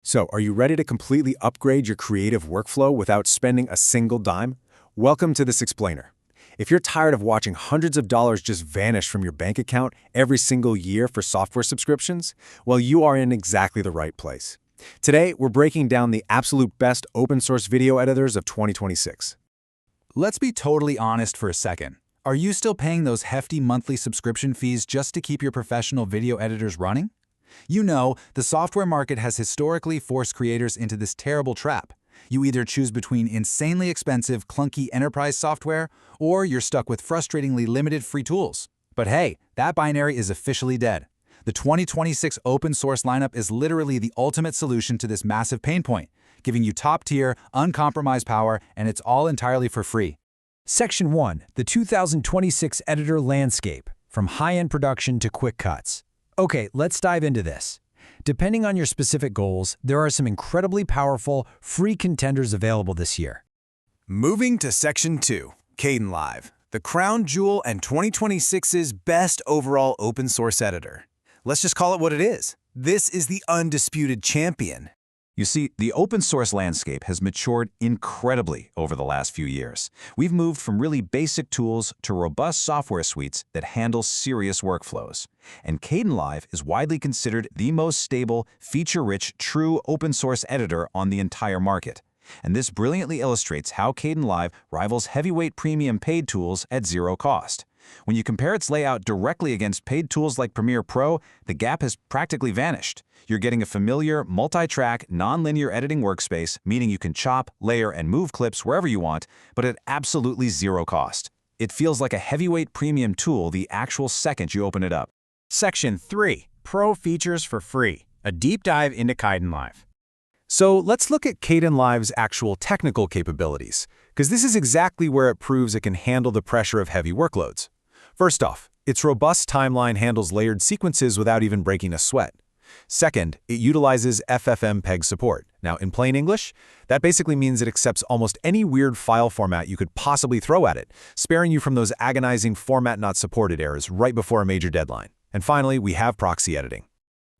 So, are you ready to completely upgrade your creative workflow without spending a single dime? Welcome to this explainer. If you're tired of watching hundreds of dollars just vanish from your bank account every single year for software subscriptions, well, you are in exactly the right place. Today, we're breaking down the absolute best open-source video editors of 2026. Let's be totally honest for a second. Are you still paying those hefty monthly subscription fees just to keep your professional video editors running? You know, the software market has historically forced creators into this terrible trap. You either choose between insanely expensive, clunky enterprise software, or you're stuck with frustratingly limited free tools. But hey, that binary is officially dead. The 2026 open source lineup is literally the ultimate solution to this massive pain point, giving you top-tier, uncompromised power, and it's all entirely for free. Section 1. The 2026 Editor Landscape, from high-end production to quick cuts. Okay, let's dive into this. Depending on your specific goals, there are some incredibly powerful, free contenders available this year. Moving to Section 2, Kdenlive, the crown jewel and 2026's best overall open source editor. Let's just call it what it is. This is the undisputed champion. You see, the open source landscape has matured incredibly over the last few years. We've moved from really basic tools to robust software suites that handle serious workflows. And Kdenlive is widely considered the most stable, feature-rich, true open source editor on the entire market. And this brilliantly illustrates how Kdenlive rivals heavyweight premium paid tools at zero cost. When you compare its layout directly against paid tools like Premiere Pro, the gap has practically vanished. You're getting a familiar, multi-track, non-linear editing workspace, meaning you can chop, layer, and move clips wherever you want, but at absolutely zero cost. It feels like a heavyweight premium tool the actual second you open it up. Section 3. Pro Features for Free. A deep dive into Kdenlive. So let's look at Kdenlive's actual technical capabilities, because this is exactly where it proves it can handle the pressure of heavy workloads. First off, its robust timeline handles layered sequences without even breaking a sweat. Second, it utilizes FFmpeg support. Now, in plain English, that basically means it accepts almost any weird file format you could possibly throw at it, sparing you from those agonizing format not supported errors right before a major deadline. And finally, we have proxy editing.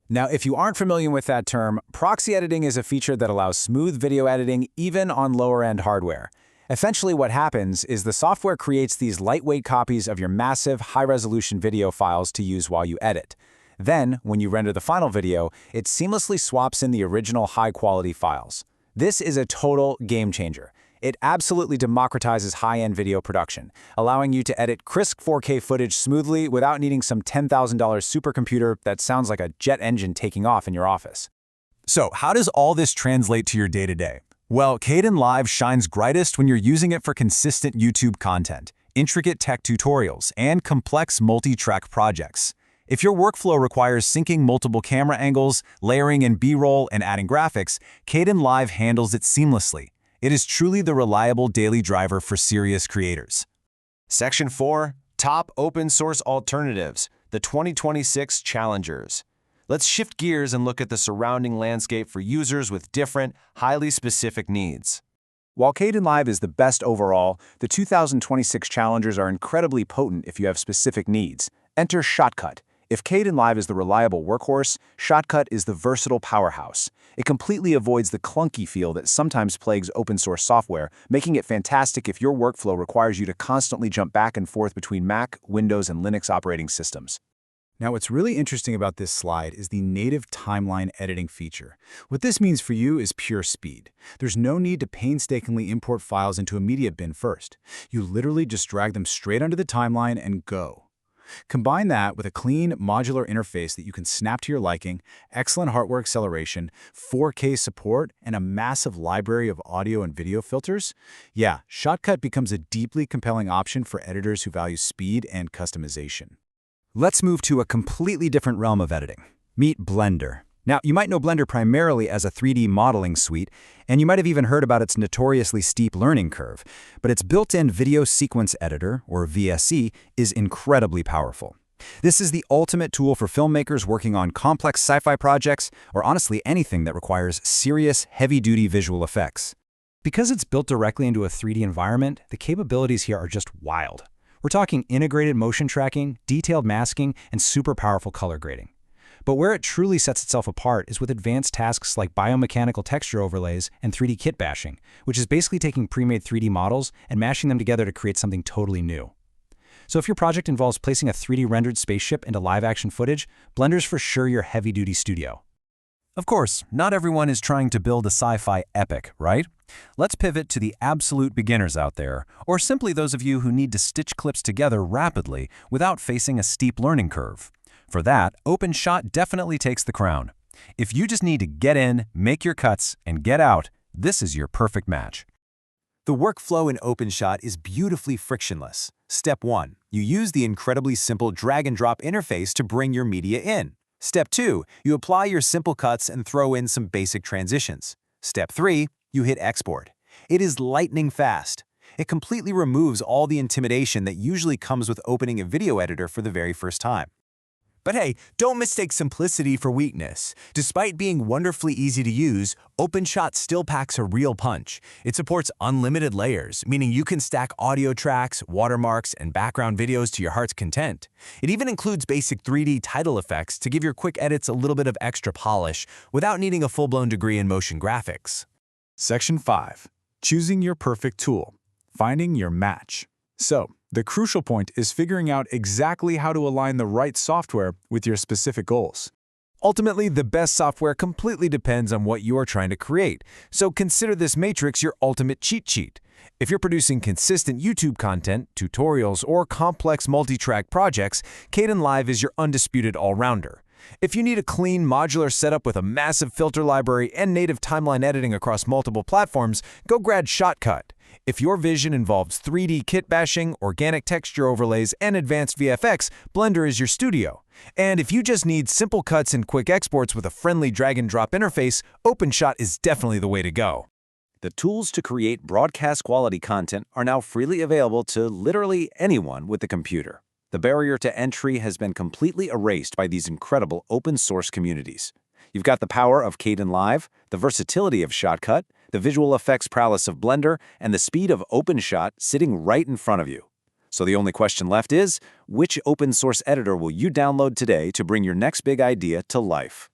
Now, if you aren't familiar with that term, proxy editing is a feature that allows smooth video editing even on lower-end hardware. Essentially, what happens is the software creates these lightweight copies of your massive, high-resolution video files to use while you edit. Then, when you render the final video, it seamlessly swaps in the original high-quality files. This is a total game changer. It absolutely democratizes high-end video production, allowing you to edit crisp 4K footage smoothly without needing some $10,000 supercomputer that sounds like a jet engine taking off in your office. So, how does all this translate to your day-to-day? Well, Kdenlive shines brightest when you're using it for consistent YouTube content, intricate tech tutorials, and complex multi-track projects. If your workflow requires syncing multiple camera angles, layering in B-roll, and adding graphics, Kdenlive handles it seamlessly. It is truly the reliable daily driver for serious creators. Section 4. Top Open Source Alternatives, the 2026 Challengers. Let's shift gears and look at the surrounding landscape for users with different, highly specific needs. While Kdenlive is the best overall, the 2026 challengers are incredibly potent if you have specific needs. Enter Shotcut. If Kdenlive is the reliable workhorse, Shotcut is the versatile powerhouse. It completely avoids the clunky feel that sometimes plagues open-source software, making it fantastic if your workflow requires you to constantly jump back and forth between Mac, Windows, and Linux operating systems. Now, what's really interesting about this slide is the native timeline editing feature. What this means for you is pure speed. There's no need to painstakingly import files into a media bin first. You literally just drag them straight onto the timeline and go. Combine that with a clean, modular interface that you can snap to your liking, excellent hardware acceleration, 4K support, and a massive library of audio and video filters. Yeah, Shotcut becomes a deeply compelling option for editors who value speed and customization. Let's move to a completely different realm of editing. Meet Blender. Now, you might know Blender primarily as a 3D modeling suite, and you might have even heard about its notoriously steep learning curve, but its built-in video sequence editor, or VSE, is incredibly powerful. This is the ultimate tool for filmmakers working on complex sci-fi projects, or honestly anything that requires serious, heavy-duty visual effects. Because it's built directly into a 3D environment, the capabilities here are just wild. We're talking integrated motion tracking, detailed masking, and super powerful color grading. But where it truly sets itself apart is with advanced tasks like biomechanical texture overlays and 3D kit bashing, which is basically taking pre-made 3D models and mashing them together to create something totally new. So if your project involves placing a 3D rendered spaceship into live-action footage, Blender's for sure your heavy-duty studio. Of course, not everyone is trying to build a sci-fi epic, right? Let's pivot to the absolute beginners out there, or simply those of you who need to stitch clips together rapidly without facing a steep learning curve. For that, OpenShot definitely takes the crown. If you just need to get in, make your cuts, and get out, this is your perfect match. The workflow in OpenShot is beautifully frictionless. Step 1. You use the incredibly simple drag-and-drop interface to bring your media in. Step 2. You apply your simple cuts and throw in some basic transitions. Step 3. You hit export. It is lightning fast. It completely removes all the intimidation that usually comes with opening a video editor for the very first time. But hey, don't mistake simplicity for weakness. Despite being wonderfully easy to use, OpenShot still packs a real punch. It supports unlimited layers, meaning you can stack audio tracks, watermarks, and background videos to your heart's content. It even includes basic 3D title effects to give your quick edits a little bit of extra polish without needing a full-blown degree in motion graphics. Section 5. Choosing your perfect tool. Finding your match. So, the crucial point is figuring out exactly how to align the right software with your specific goals. Ultimately, the best software completely depends on what you're trying to create, so consider this matrix your ultimate cheat sheet. If you're producing consistent YouTube content, tutorials, or complex multi-track projects, Kdenlive is your undisputed all-rounder. If you need a clean, modular setup with a massive filter library and native timeline editing across multiple platforms, go grab Shotcut. If your vision involves 3D kit bashing, organic texture overlays, and advanced VFX, Blender is your studio. And if you just need simple cuts and quick exports with a friendly drag-and-drop interface, OpenShot is definitely the way to go. The tools to create broadcast-quality content are now freely available to literally anyone with a computer. The barrier to entry has been completely erased by these incredible open-source communities. You've got the power of Kdenlive, the versatility of Shotcut, the visual effects prowess of Blender, and the speed of OpenShot sitting right in front of you. So the only question left is, which open-source editor will you download today to bring your next big idea to life?